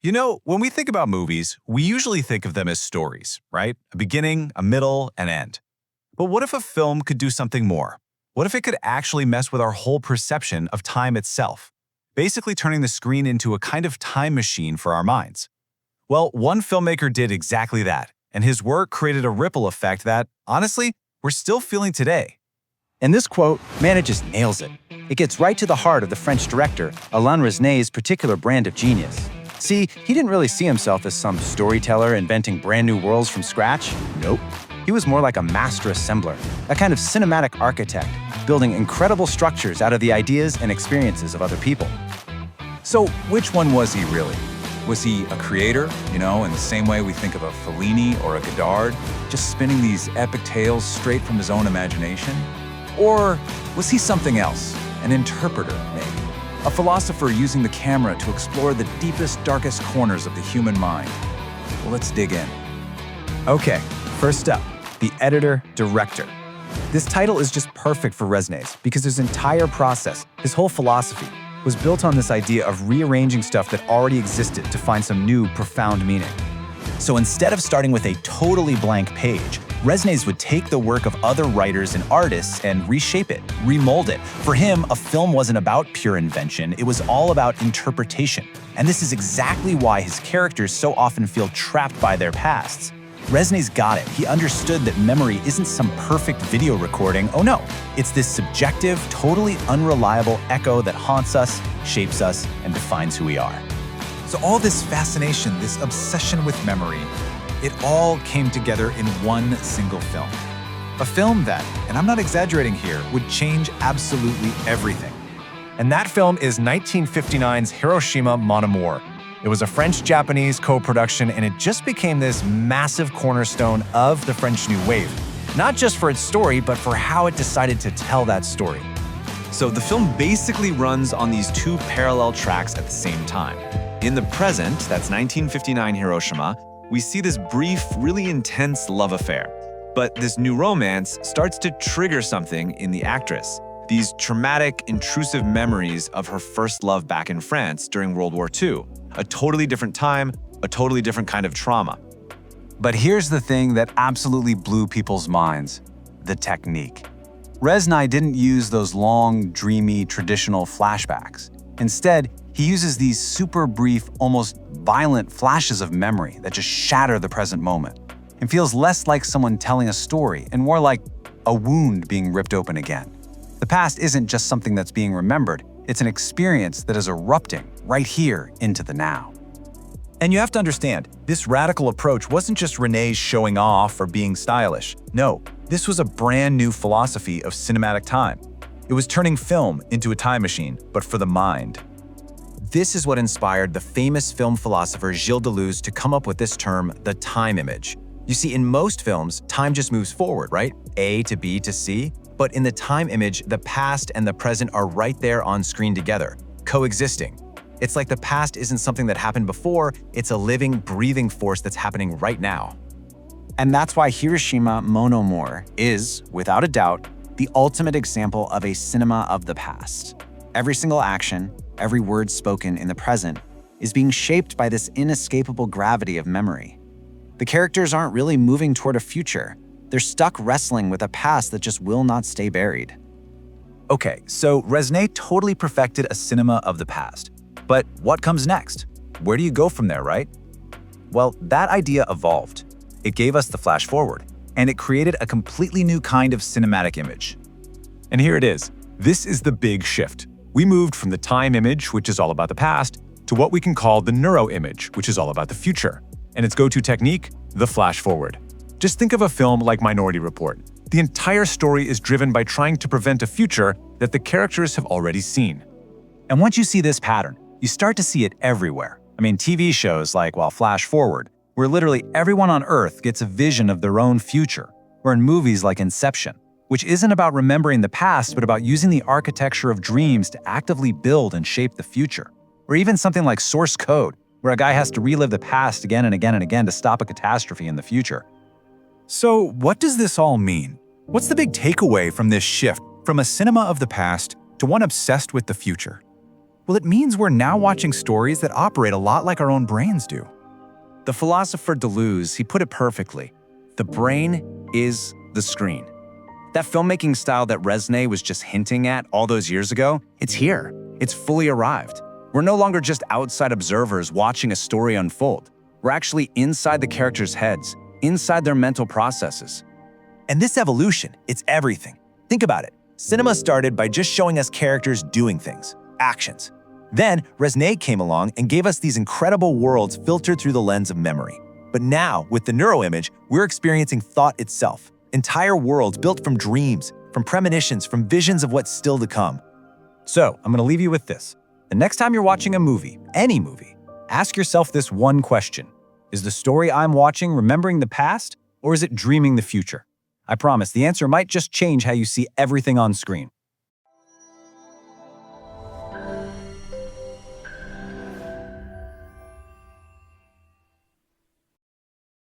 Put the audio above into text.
You know, when we think about movies, we usually think of them as stories, right? A beginning, a middle, an end. But what if a film could do something more? What if it could actually mess with our whole perception of time itself? Basically turning the screen into a kind of time machine for our minds. Well, one filmmaker did exactly that, and his work created a ripple effect that, honestly, we're still feeling today. And this quote, man, it just nails it. It gets right to the heart of the French director, Alain Resnais' particular brand of genius. See, he didn't really see himself as some storyteller inventing brand new worlds from scratch. Nope. He was more like a master assembler, a kind of cinematic architect, building incredible structures out of the ideas and experiences of other people. So which one was he really? Was he a creator, in the same way we think of a Fellini or a Godard, just spinning these epic tales straight from his own imagination? Or was he something else, an interpreter, maybe? A philosopher using the camera to explore the deepest, darkest corners of the human mind? Well, let's dig in. Okay, first up, the editor-director. This title is just perfect for Resnais because his entire process, his whole philosophy, was built on this idea of rearranging stuff that already existed to find some new, profound meaning. So instead of starting with a totally blank page, Resnais would take the work of other writers and artists and reshape it, remold it. For him, a film wasn't about pure invention, it was all about interpretation. And this is exactly why his characters so often feel trapped by their pasts. Resnais got it. He understood that memory isn't some perfect video recording. Oh no, it's this subjective, totally unreliable echo that haunts us, shapes us, and defines who we are. So all this fascination, this obsession with memory, it all came together in one single film. A film that, and I'm not exaggerating here, would change absolutely everything. And that film is 1959's Hiroshima Mon Amour. It was a French-Japanese co-production, and it just became this massive cornerstone of the French New Wave. Not just for its story, but for how it decided to tell that story. So the film basically runs on these two parallel tracks at the same time. In the present, that's 1959 Hiroshima, we see this brief, really intense love affair. But this new romance starts to trigger something in the actress. These traumatic, intrusive memories of her first love back in France during World War II. A totally different time, a totally different kind of trauma. But here's the thing that absolutely blew people's minds: the technique. Resnais didn't use those long, dreamy, traditional flashbacks. Instead, he uses these super brief, almost violent flashes of memory that just shatter the present moment. It feels less like someone telling a story and more like a wound being ripped open again. The past isn't just something that's being remembered, it's an experience that is erupting right here into the now. And you have to understand, this radical approach wasn't just Resnais showing off or being stylish. No, this was a brand new philosophy of cinematic time. It was turning film into a time machine, but for the mind. This is what inspired the famous film philosopher Gilles Deleuze to come up with this term, the time image. You see, in most films, time just moves forward, right? A to B to C. But in the time image, the past and the present are right there on screen together, coexisting. It's like the past isn't something that happened before, it's a living, breathing force that's happening right now. And that's why Hiroshima Mon Amour is, without a doubt, the ultimate example of a cinema of the past. Every single action, every word spoken in the present, is being shaped by this inescapable gravity of memory. The characters aren't really moving toward a future. They're stuck wrestling with a past that just will not stay buried. Okay, so Resnais totally perfected a cinema of the past. But what comes next? Where do you go from there, right? Well, that idea evolved. It gave us the flash forward, and it created a completely new kind of cinematic image. And here it is. This is the big shift. We moved from the time image, which is all about the past, to what we can call the neuro image, which is all about the future. And its go-to technique, the flash forward. Just think of a film like Minority Report. The entire story is driven by trying to prevent a future that the characters have already seen. And once you see this pattern, you start to see it everywhere. I mean, TV shows like, Flash Forward, where literally everyone on Earth gets a vision of their own future, or in movies like Inception, which isn't about remembering the past, but about using the architecture of dreams to actively build and shape the future. Or even something like Source Code, where a guy has to relive the past again and again and again to stop a catastrophe in the future. So what does this all mean? What's the big takeaway from this shift from a cinema of the past to one obsessed with the future? Well, it means we're now watching stories that operate a lot like our own brains do. The philosopher Deleuze, he put it perfectly. The brain is the screen. That filmmaking style that Resnais was just hinting at all those years ago, it's here. It's fully arrived. We're no longer just outside observers watching a story unfold. We're actually inside the characters' heads, inside their mental processes. And this evolution, it's everything. Think about it. Cinema started by just showing us characters doing things, actions. Then, Resnais came along and gave us these incredible worlds filtered through the lens of memory. But now, with the neuroimage, we're experiencing thought itself. Entire worlds built from dreams, from premonitions, from visions of what's still to come. So, I'm gonna leave you with this. The next time you're watching a movie, any movie, ask yourself this one question. Is the story I'm watching remembering the past, or is it dreaming the future? I promise the answer might just change how you see everything on screen.